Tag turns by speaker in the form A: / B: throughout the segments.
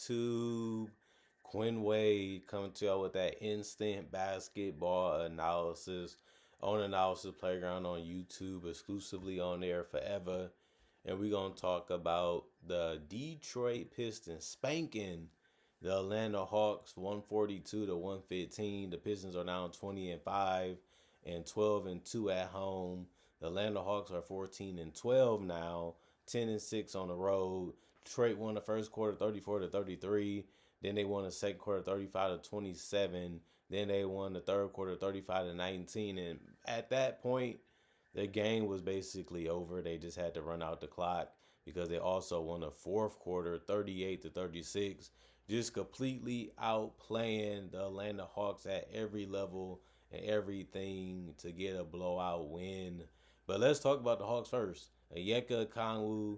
A: YouTube? Quinn Wade coming to y'all with that instant basketball analysis on Analysis Playground on YouTube, exclusively on there forever. And we're going to talk about the Detroit Pistons spanking the Atlanta Hawks 142 to 115. The Pistons are now 20-5 and 12-2 at home. The Atlanta Hawks are 14-12 now, 10-6 on the road. Detroit won the first quarter 34-33. Then they won the second quarter 35-27. Then they won the third quarter 35-19. And at that point, the game was basically over. They just had to run out the clock because they also won the fourth quarter 38-36, just completely outplaying the Atlanta Hawks at every level and everything to get a blowout win. But let's talk about the Hawks first. Onyeka Okongwu,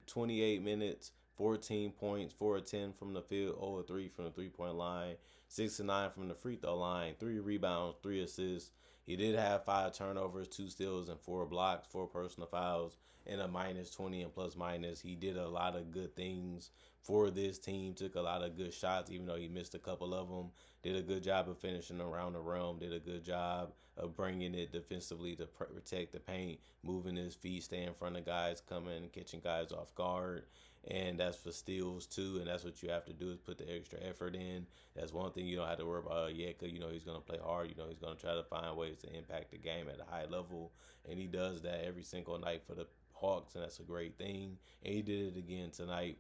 A: 28 minutes, 14 points, 4 of 10 from the field, 0 of 3 from the three-point line, 6 of 9 from the free throw line, 3 rebounds, 3 assists. He did have 5 turnovers, 2 steals, and 4 blocks, 4 personal fouls, and a minus 20 and plus minus. He did a lot of good things for this team, took a lot of good shots, even though he missed a couple of them. Did a good job of finishing around the rim, did a good job of bringing it defensively to protect the paint, moving his feet, staying in front of guys, coming and catching guys off guard. And that's for steals too, and that's what you have to do is put the extra effort in. That's one thing you don't have to worry about. Yeka, he's going to play hard. He's going to try to find ways to impact the game at a high level, and he does that every single night for the Hawks, and that's a great thing. And he did it again tonight.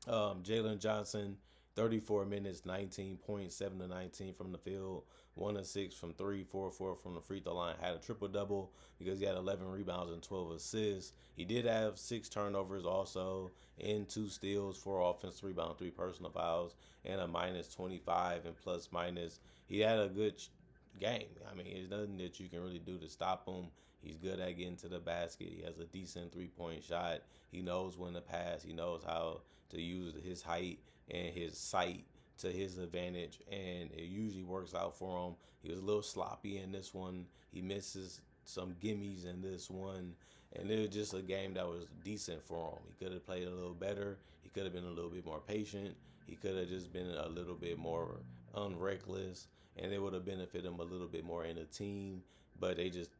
A: Jalen Johnson, 34 minutes, 19 points, 7 to 19 from the field, 1 of 6 from 3, 4 of 4 from the free throw line. Had a triple double because he had 11 rebounds and 12 assists. He did have 6 turnovers also, and 2 steals, 4 offensive rebounds, 3 personal fouls, and a minus 25 and plus minus. He had a good game. I mean, there's nothing that you can really do to stop him. He's good at getting to the basket. He has a decent three-point shot. He knows when to pass. He knows how to use his height and his sight to his advantage, and it usually works out for him. He was a little sloppy in this one. He misses some gimmies in this one, and it was just a game that was decent for him. He could have played a little better. He could have been a little bit more patient. He could have just been a little bit more unreckless, and it would have benefited him a little bit more in the team, but they just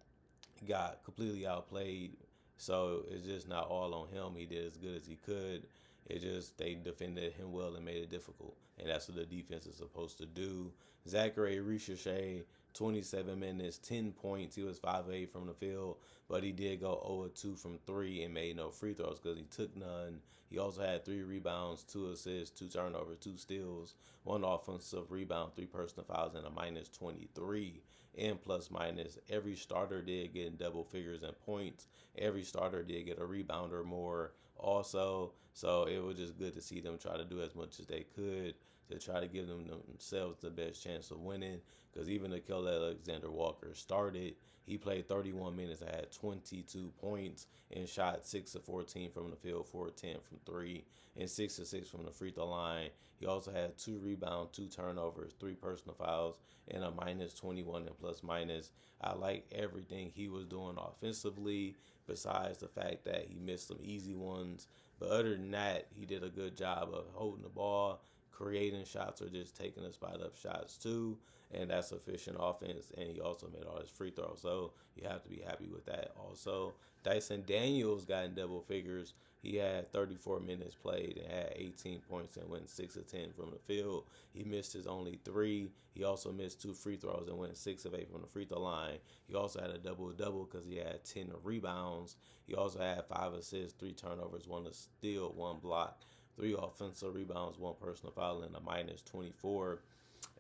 A: got completely outplayed. So it's just not all on him. He did as good as he could. It just they defended him well and made it difficult, and that's what the defense is supposed to do. Zachary Ricochet, 27 minutes, 10 points. He was 5 of 8 from the field, but he did go 0 of 2 from 3 and made no free throws because he took none. He also had 3 rebounds, 2 assists, 2 turnovers, 2 steals, 1 offensive rebound, 3 personal fouls, and a minus 23 and plus minus. Every starter did get in double figures in points. Every starter did get a rebound or more also. So it was just good to see them try to do as much as they could to try to give themselves the best chance of winning. Because even Nickel Alexander Walker started, he played 31 minutes and had 22 points and shot 6 of 14 from the field, 4 of 10 from 3, and 6 of 6 from the free throw line. He also had 2 rebounds, 2 turnovers, 3 personal fouls, and a minus 21 and plus minus. I like everything he was doing offensively, besides the fact that he missed some easy ones. But other than that, he did a good job of holding the ball, creating shots, or just taking the spot up shots too. And that's efficient offense. And he also made all his free throws. So you have to be happy with that. Also, Dyson Daniels got in double figures. He had 34 minutes played and had 18 points and went 6 of 10 from the field. He missed his only 3. He also missed 2 free throws and went 6 of 8 from the free throw line. He also had a double-double because he had 10 rebounds. He also had 5 assists, 3 turnovers, 1 steal, 1 block, 3 offensive rebounds, 1 personal foul, and a minus 24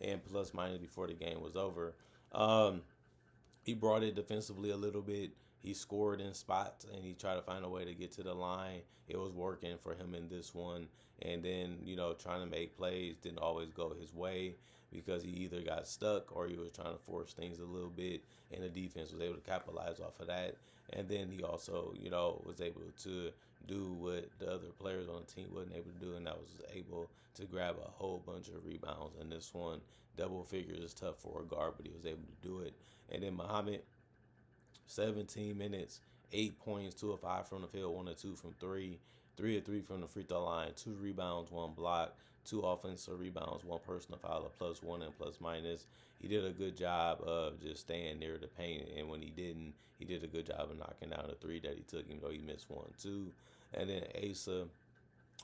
A: and plus minus before the game was over. He brought it defensively a little bit. He scored in spots and he tried to find a way to get to the line. It was working for him in this one. And then, trying to make plays didn't always go his way because he either got stuck or he was trying to force things a little bit, and the defense was able to capitalize off of that. And then he also, was able to do what the other players on the team wasn't able to do, and that was able to grab a whole bunch of rebounds. And this one, double figures is tough for a guard, but he was able to do it. And then Muhammad, 17 minutes, 8 points, 2 of 5 from the field, 1 of 2 from 3, 3 of 3 from the free throw line, 2 rebounds, 1 block, 2 offensive rebounds, 1 personal foul, a +1 and plus minus. He did a good job of just staying near the paint, and when he didn't, he did a good job of knocking down the 3 that he took, even though he missed 1, 2. And then Asa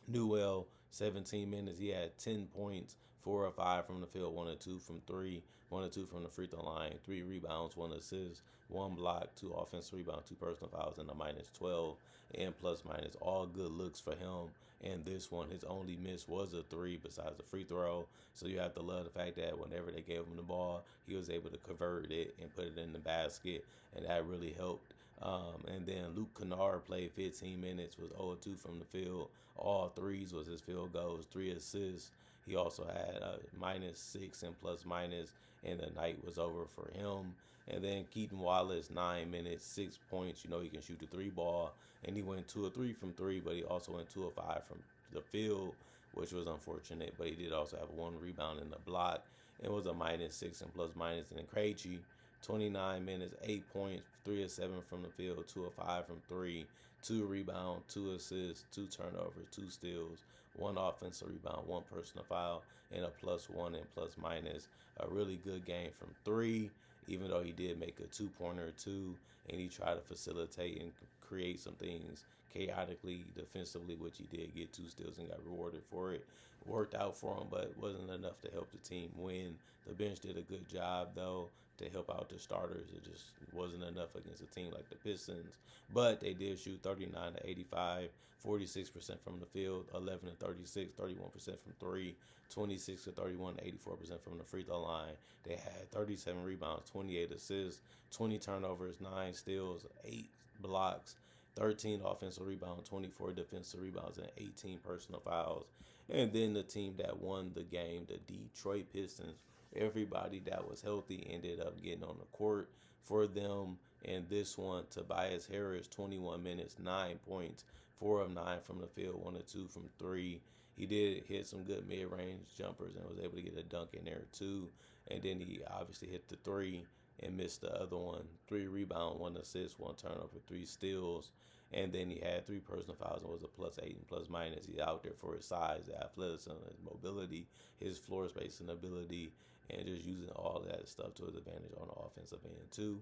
A: Newell, 17 minutes. He had 10 points, 4 or 5 from the field, 1 or 2 from 3, 1 or 2 from the free throw line, 3 rebounds, 1 assist, 1 block, 2 offensive rebounds, 2 personal fouls, and a -12 and plus minus. All good looks for him. And this one, his only miss was a 3 besides the free throw. So you have to love the fact that whenever they gave him the ball, he was able to convert it and put it in the basket, and that really helped. And then Luke Kennard played 15 minutes, was 0-2 from the field. All threes was his field goals, 3 assists. He also had a -6 and plus minus, and the night was over for him. And then Keaton Wallace, 9 minutes, 6 points. You know, he can shoot the 3 ball, and he went 2 of 3 from 3, but he also went 2 of 5 from the field, which was unfortunate. But he did also have 1 rebound in the block. It was a -6 and plus minus. And then Krejci, 29 minutes, 8 points, 3 of 7 from the field, 2 of 5 from 3, 2 rebounds, 2 assists, 2 turnovers, 2 steals, 1 offensive rebound, 1 personal foul, and a +1 and plus minus. A really good game from 3, even though he did make a 2-pointer or 2, and he tried to facilitate and create some things chaotically defensively, which he did get 2 steals and got rewarded for it. Worked out for him, but wasn't enough to help the team win. The bench did a good job, though, to help out the starters. It just wasn't enough against a team like the Pistons. But they did shoot 39 to 85, 46% from the field, 11 to 36, 31% from 3, 26 to 31, 84% from the free throw line. They had 37 rebounds, 28 assists, 20 turnovers, 9 steals, 8 blocks, 13 offensive rebounds, 24 defensive rebounds, and 18 personal fouls. And then the team that won the game, the Detroit Pistons, everybody that was healthy ended up getting on the court for them. And this one, Tobias Harris, 21 minutes, 9 points, 4 of 9 from the field, 1 or 2 from 3. He did hit some good mid-range jumpers and was able to get a dunk in there too. And then he obviously hit the 3 and missed the other one. 3 rebounds, 1 assist, 1 turnover, 3 steals. And then he had 3 personal fouls and was a +8 and plus minus. He's out there for his size, his athleticism, his mobility, his floor spacing ability, and just using all that stuff to his advantage on the offensive end too.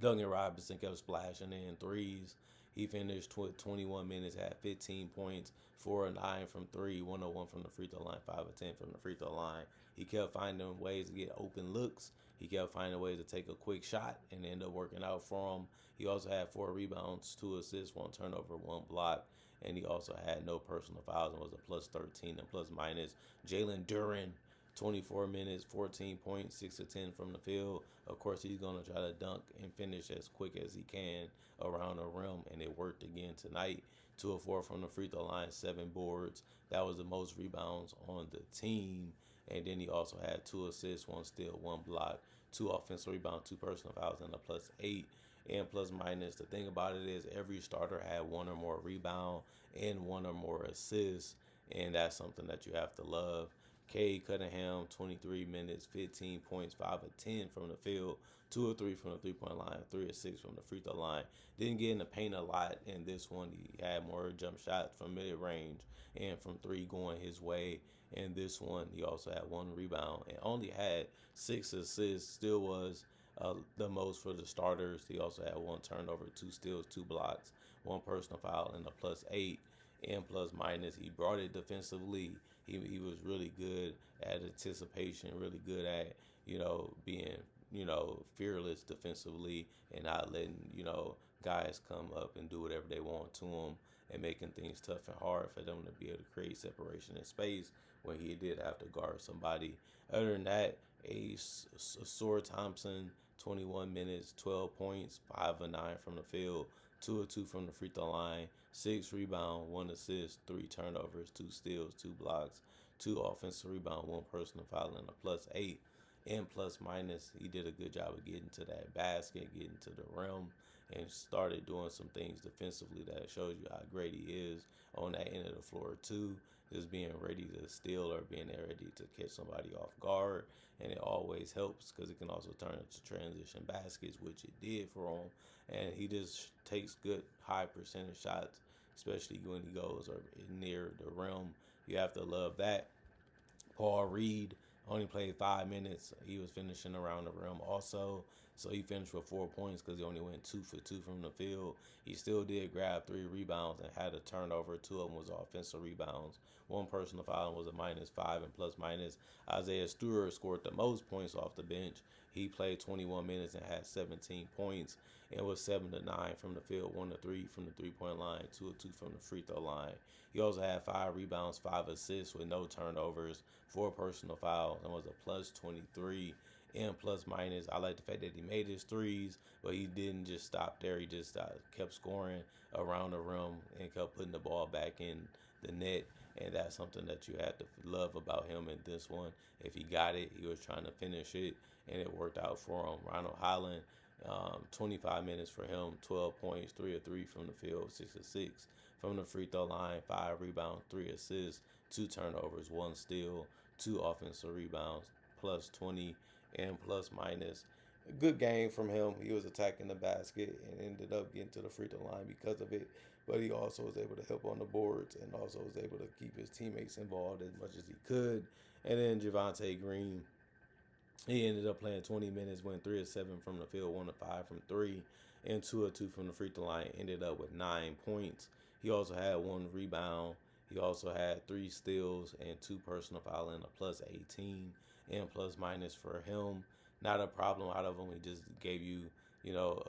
A: Duncan Robinson kept splashing in threes. He finished 21 minutes, had 15 points, 4 of 9 from 3, 101 from the free throw line, 5 of 10 from the free throw line. He kept finding ways to get open looks. He kept finding ways to take a quick shot and end up working out for him. He also had 4 rebounds, 2 assists, 1 turnover, 1 block. And he also had no personal fouls and was a +13 and plus minus. Jalen Duren, 24 minutes, 14 points, 6 of 10 from the field. Of course, he's going to try to dunk and finish as quick as he can around the rim, and it worked again tonight. 2 of 4 from the free throw line, 7 boards. That was the most rebounds on the team. And then he also had 2 assists, 1 steal, 1 block, 2 offensive rebounds, 2 personal fouls, and a +8 and plus minus. The thing about it is every starter had 1 or more rebound and 1 or more assists, and that's something that you have to love. Cade Cunningham, 23 minutes, 15 points, 5 of 10 from the field, 2 of 3 from the three-point line, 3 of 6 from the free throw line. Didn't get in the paint a lot in this one. He had more jump shots from mid-range and from 3 going his way. In this one, he also had 1 rebound and only had 6 assists. Still was the most for the starters. He also had 1 turnover, 2 steals, 2 blocks, 1 personal foul, and a +8 and plus minus. He brought it defensively. He was really good at anticipation, really good at, being, fearless defensively and not letting, guys come up and do whatever they want to him and making things tough and hard for them to be able to create separation in space when he did have to guard somebody. Other than that, Asor Thompson, 21 minutes, 12 points, 5 of 9 from the field, 2 of 2 from the free throw line, 6 rebounds, 1 assist, 3 turnovers, 2 steals, 2 blocks, 2 offensive rebounds, 1 personal foul, and a +8 and plus minus. He did a good job of getting to that basket, getting to the rim, and started doing some things defensively that shows you how great he is on that end of the floor too. Just being ready to steal or being ready to catch somebody off guard. And it always helps because it can also turn into transition baskets, which it did for him. And he just takes good high percentage shots especially when he goes or near the rim. You have to love that. Paul Reed only played 5 minutes. He was finishing around the rim also. So he finished with 4 points because he only went 2 for 2 from the field. He still did grab 3 rebounds and had a turnover. 2 of them was offensive rebounds. One personal foul was a -5 and plus minus. Isaiah Stewart scored the most points off the bench. He played 21 minutes and had 17 points and was 7 to 9 from the field, 1 to 3 from the 3 point line, 2 of 2 from the free throw line. He also had 5 rebounds, 5 assists with no turnovers, 4 personal fouls, and was a plus 23 and plus minus. I like the fact that he made his threes, but he didn't just stop there. He just kept scoring around the rim and kept putting the ball back in the net. And that's something that you have to love about him in this one. If he got it, he was trying to finish it, and it worked out for him. Ronald Holland, 25 minutes for him, 12 points, 3 of 3 from the field, 6 of 6 from the free throw line, 5 rebounds, 3 assists, 2 turnovers, 1 steal, 2 offensive rebounds, plus 20 and plus minus. A good game from him. He was attacking the basket and ended up getting to the free throw line because of it. But he also was able to help on the boards and also was able to keep his teammates involved as much as he could. And then Javonte Green, he ended up playing 20 minutes, went 3 of 7 from the field, 1 of 5 from 3, and 2 of 2 from the free throw line. Ended up with 9 points. He also had 1 rebound. He also had 3 steals and 2 personal fouls and a plus 18 and plus minus for him. Not a problem out of him. He just gave you,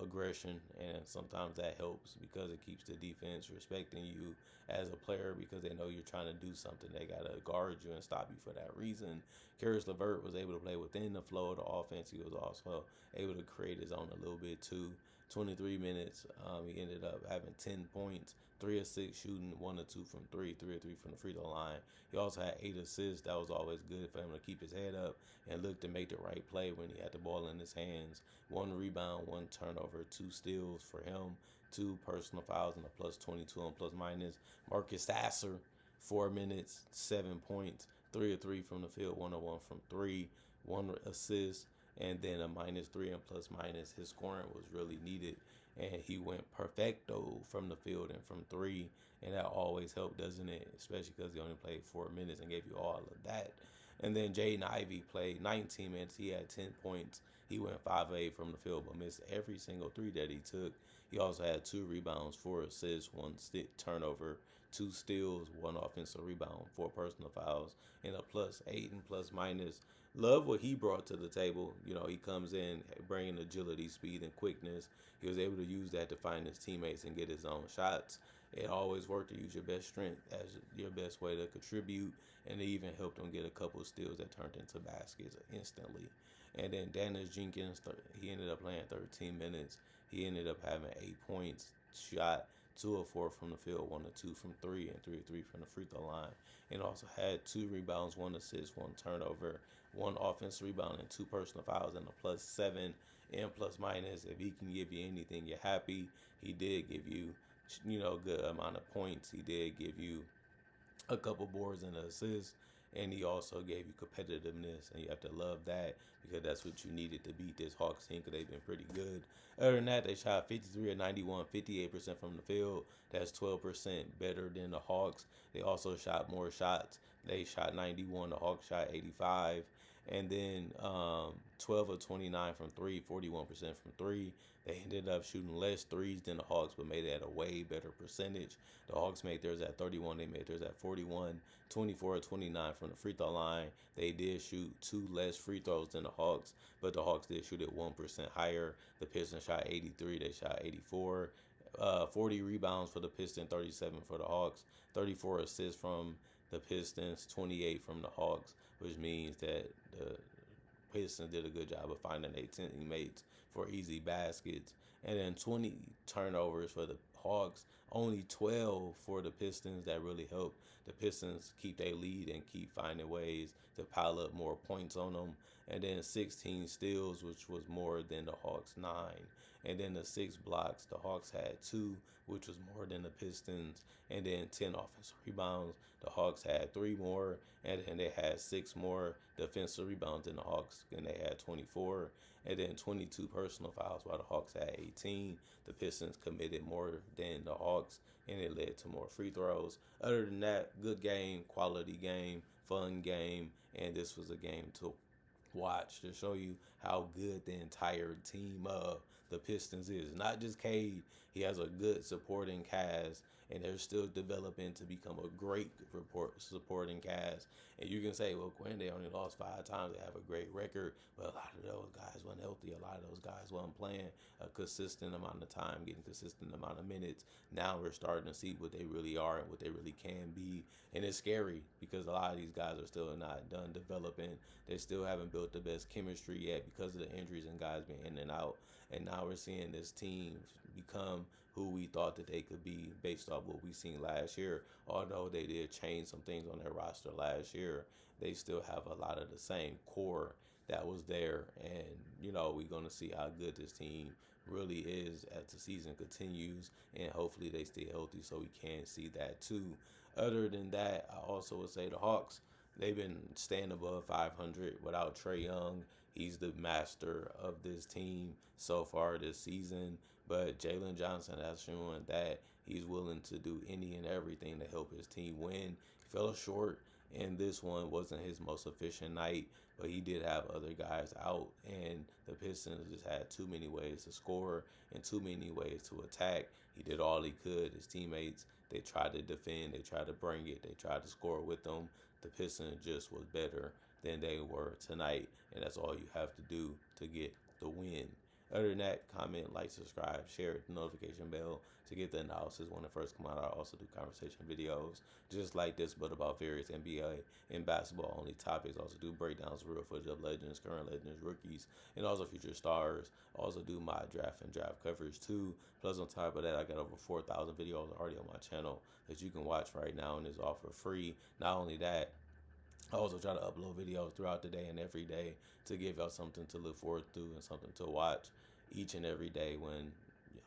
A: aggression, and sometimes that helps because it keeps the defense respecting you as a player because they know you're trying to do something. They got to guard you and stop you for that reason. Karis LeVert was able to play within the flow of the offense. He was also able to create his own a little bit too. 23 minutes, he ended up having 10 points, 3 of 6 shooting, 1 of 2 from 3, 3 of 3 from the free throw line. He also had 8 assists. That was always good for him to keep his head up and look to make the right play when he had the ball in his hands. 1 rebound, 1 turnover, 2 steals for him, 2 personal fouls, and a plus 22 and plus minus. Marcus Sasser, 4 minutes, 7 points, 3 of 3 from the field, 1 of 1 from 3, 1 assist, and then a -3 and plus minus. His scoring was really needed, and he went perfecto from the field and from 3, and that always helped, doesn't it? Especially because he only played 4 minutes and gave you all of that. And then Jaden Ivey played 19 minutes. He had 10 points. He went 5 of 8 from the field, but missed every single 3 that he took. He also had 2 rebounds, 4 assists, 1 turnover, 2 steals, 1 offensive rebound, 4 personal fouls, and a plus 8 and plus minus. Love what he brought to the table. He comes in bringing agility, speed, and quickness. He was able to use that to find his teammates and get his own shots. It always worked to use your best strength as your best way to contribute, and it even helped him get a couple of steals that turned into baskets instantly. And then Dennis Jenkins, he ended up playing 13 minutes. He ended up having 8 points, shot 2 of 4 from the field, 1 of 2 from 3, and 3 of 3 from the free throw line. And also had 2 rebounds, 1 assist, 1 turnover, 1 offensive rebound, and 2 personal fouls, and a plus 7 and plus minus. If he can give you anything, you're happy. He did give you, good amount of points. He did give you a couple boards and assists, and he also gave you competitiveness, and you have to love that because that's what you needed to beat this Hawks team because they've been pretty good. Other than that, they shot 53 of 91, 58% from the field. That's 12% better than the Hawks. They also shot more shots. They shot 91. The Hawks shot 85. And then 12 of 29 from 3, 41% from 3. They ended up shooting less threes than the Hawks, but made it at a way better percentage. The Hawks made theirs at 31. They made theirs at 41. 24 of 29 from the free throw line. They did shoot 2 less free throws than the Hawks, but the Hawks did shoot it 1% higher. The Pistons shot 83. They shot 84. 40 rebounds for the Pistons, 37 for the Hawks. 34 assists from the Pistons, 28 from the Hawks, which means that the Pistons did a good job of finding their teammates for easy baskets. And then 20 turnovers for the Hawks, only 12 for the Pistons. That really helped the Pistons keep their lead and keep finding ways to pile up more points on them. And then 16 steals, which was more than the Hawks' 9. And then the 6 blocks, the Hawks had 2, which was more than the Pistons. And then 10 offensive rebounds, the Hawks had 3 more. And then they had 6 more defensive rebounds than the Hawks, and they had 24. And then 22 personal fouls, while the Hawks had 18. The Pistons committed more than the Hawks. Hawks, and it led to more free throws. Other than that, good game, quality game, fun game, and this was a game to watch to show you how good the entire team of the Pistons is. Not just Cade, he has a good supporting cast, and they're still developing to become a great supporting cast. And you can say, well, Quinn, they only lost 5 times. They have a great record, but a lot of those guys weren't healthy. A lot of those guys weren't playing a consistent amount of time, getting consistent amount of minutes. Now we're starting to see what they really are and what they really can be. And it's scary because a lot of these guys are still not done developing. They still haven't built the best chemistry yet because of the injuries and guys being in and out. And now we're seeing this team become who we thought that they could be based off what we seen last year. Although they did change some things on their roster last year, they still have a lot of the same core that was there. And, we're going to see how good this team really is as the season continues. And hopefully they stay healthy so we can see that too. Other than that, I also would say the Hawks, they've been staying above 500 without Trae Young. He's the master of this team so far this season. But Jalen Johnson has shown that he's willing to do any and everything to help his team win. He fell short, and this one wasn't his most efficient night, but he did have other guys out, and the Pistons just had too many ways to score and too many ways to attack. He did all he could. His teammates, they tried to defend, they tried to bring it, they tried to score with them. The Pistons just was better than they were tonight, and that's all you have to do to get the win. Other than that, comment, like, subscribe, share it, the notification bell to get the analysis when it first come out. I also do conversation videos just like this, but about various NBA and basketball only topics. I also do breakdowns, real footage of legends, current legends, rookies, and also future stars. I also do my draft and draft coverage too. Plus, on top of that, I got over 4,000 videos already on my channel that you can watch right now, and it's all for free. Not only that, I also try to upload videos throughout the day and every day to give y'all something to look forward to and something to watch each and every day when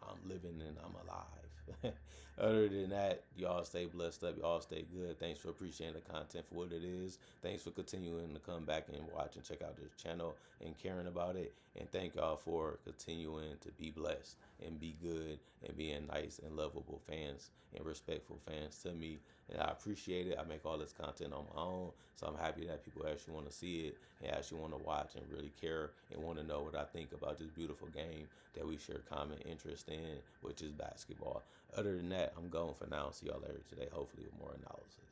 A: I'm living and I'm alive. Other than that, y'all stay blessed up. Y'all stay good. Thanks for appreciating the content for what it is. Thanks for continuing to come back and watch and check out this channel and caring about it. And thank y'all for continuing to be blessed and be good and being nice and lovable fans and respectful fans to me. And I appreciate it. I make all this content on my own, so I'm happy that people actually want to see it and actually want to watch and really care and want to know what I think about this beautiful game that we share common interest in, which is basketball. Other than that, I'm going for now. See y'all later today, hopefully with more analysis.